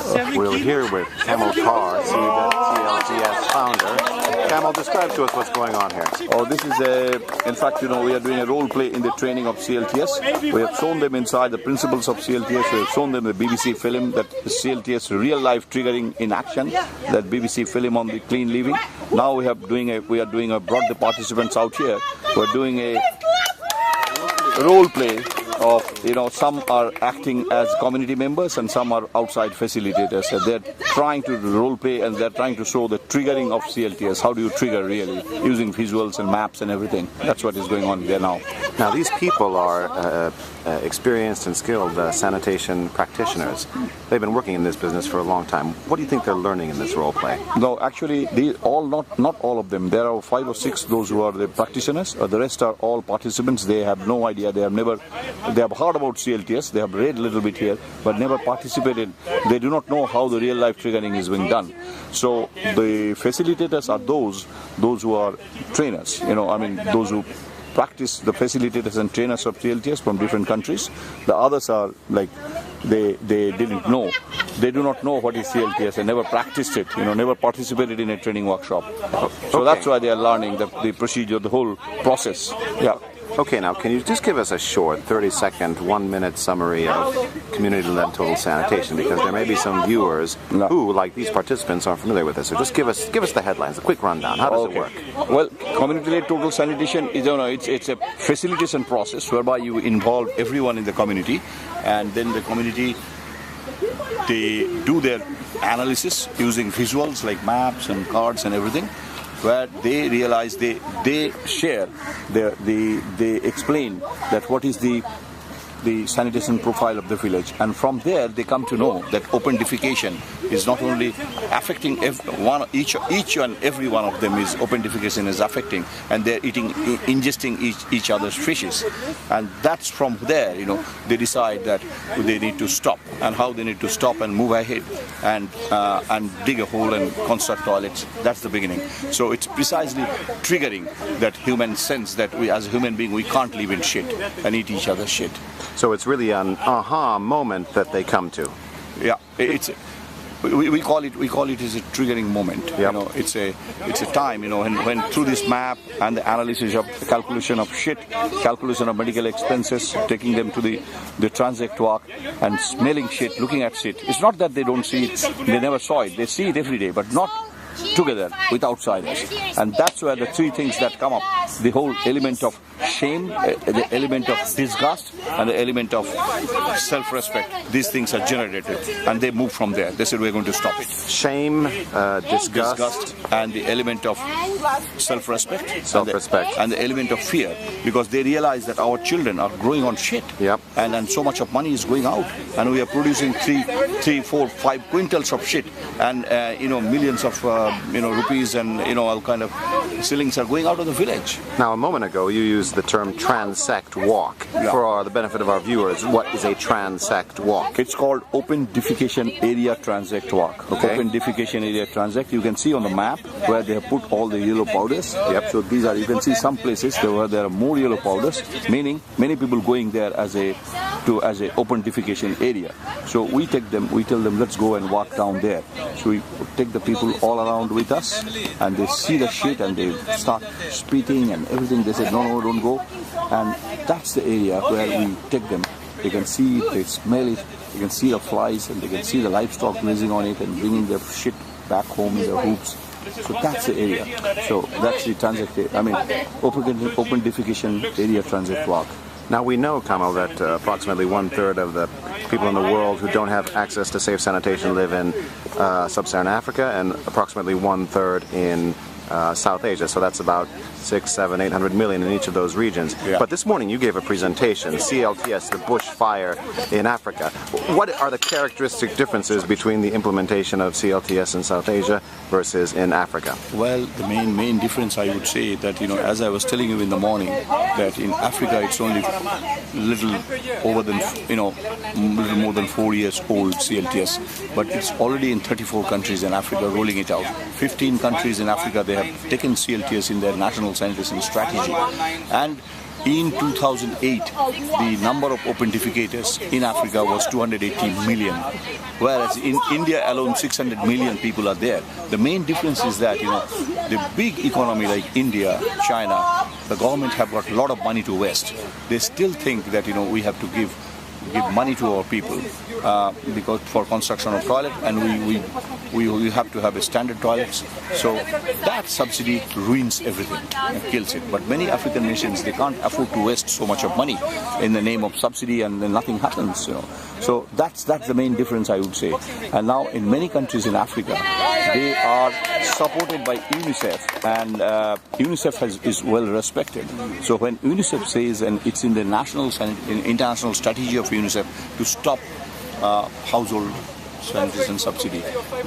We're here with Kamal Kaur, CLTS founder. Kamal, describe to us what's going on here. Oh, this is in fact, we are doing a role play in the training of CLTS. We have shown them inside the principles of CLTS. We have shown them the BBC film, that CLTS real life triggering in action, that BBC film on the clean living. Now we are brought the participants out here. We're doing a role play of, some are acting as community members and some are outside facilitators. So they're trying to role play and they're trying to show the triggering of CLTS. How do you trigger really, using visuals and maps and everything. That's what is going on there now. Now these people are experienced and skilled sanitation practitioners. They've been working in this business for a long time. What do you think they're learning in this role play? No, actually, not all of them. There are 5 or 6 those who are the practitioners. The rest are all participants. They have no idea. They have heard about CLTS. They have read a little bit here, but never participated. They do not know how the real life triggering is being done. So the facilitators are those who are trainers. Those who practice, the facilitators and trainers of CLTS from different countries. The others are like, they didn't know. They do not know what is CLTS and never practiced it, never participated in a training workshop. So that's why they are learning the procedure, the whole process. Yeah. Okay, now can you just give us a short 30-second, 1-minute summary of community-led total sanitation, because there may be some viewers who, like these participants, aren't familiar with this. So just give us the headlines, a quick rundown. How does it work? Well, community-led total sanitation is it's a facilitation process whereby you involve everyone in the community, and then the community, they do their analysis using visuals like maps and cards and everything, where they realize they share, they explain that what is the sanitation profile of the village, and from there they come to know that open defecation is not only affecting each and every one of them is open defecation is affecting, and they're ingesting each other's fishes, and that's from there they decide that they need to stop, and how they need to stop and move ahead and dig a hole and construct toilets. That's the beginning. So it's precisely triggering that human sense that we as a human being, we can't live in shit and eat each other's shit. So it's really an aha moment that they come to. Yeah, we call it as a triggering moment. Yep. It's a time when through this map and the analysis of the calculation of shit, calculation of medical expenses, taking them to the transact walk and smelling shit, looking at shit. It's not that they don't see it, they never saw it. They see it every day, but not together with outsiders. And that's where the 3 things that come up, the whole element of shame, the element of disgust, and the element of self-respect. These things are generated and they move from there. They said we're going to stop it. Shame, disgust, and the element of self-respect, and the element of fear, because they realize that our children are growing on shit. Yep. And so much of money is going out, and we are producing 3, 4, 5 quintals of shit, and millions of rupees and all kind of shillings are going out of the village. Now, a moment ago you used the term transect walk. Yeah. For the benefit of our viewers, what is a transect walk? It's called open defecation area transact walk. Okay. Open defecation area transact. You can see on the map where they have put all the yellow powders. Yep. So these are, you can see some places where there are more yellow powders, meaning many people going there as a open defecation area. So we tell them, let's go and walk down there. So we take the people all around with us, and they see the shit and they start spitting and everything. They say, no, don't go. And that's the area where we take them. They can see it, they smell it, they can see the flies, and they can see the livestock grazing on it and bringing their shit back home in their hoops. So that's the area. So that's the open defecation area transit walk. Now we know, Kamal, that approximately 1/3 of the people in the world who don't have access to safe sanitation live in sub-Saharan Africa, and approximately 1/3 in South Asia. So that's about 600, 700, 800 million in each of those regions. Yeah. But this morning you gave a presentation, CLTS, the bushfire in Africa. What are the characteristic differences between the implementation of CLTS in South Asia versus in Africa? Well, the main difference, I would say, that as I was telling you in the morning, that in Africa it's only little more than 4 years old, CLTS, but it's already in 34 countries in Africa rolling it out. 15 countries in Africa, they have taken CLTS in their national sanitation strategy, and In 2008, the number of open defecators in Africa was 280 million, whereas in India alone 600 million people are there. The main difference is that, the big economy like India, China, the government have got a lot of money to waste. They still think that, we have to give money to our people because for construction of toilet, and we have to have a standard toilets. So that subsidy ruins everything and kills it. But many African nations, they can't afford to waste so much of money in the name of subsidy, and then nothing happens. So that's the main difference, I would say. And now in many countries in Africa, they are supported by UNICEF, and UNICEF is well respected. So when UNICEF says, and it's in the international strategy of UNICEF to stop household sanitation subsidy,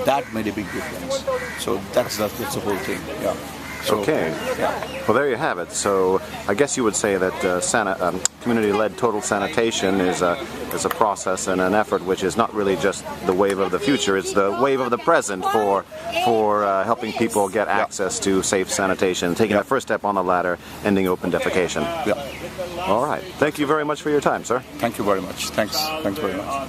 that made a big difference. So that's the whole thing. Yeah. So, okay. Yeah. Well, there you have it. So I guess you would say that community-led total sanitation is a process and an effort which is not really just the wave of the future. It's the wave of the present for helping people get access to safe sanitation, taking that first step on the ladder, ending open defecation. Yeah. All right. Thank you very much for your time, sir. Thank you very much. Thanks very much.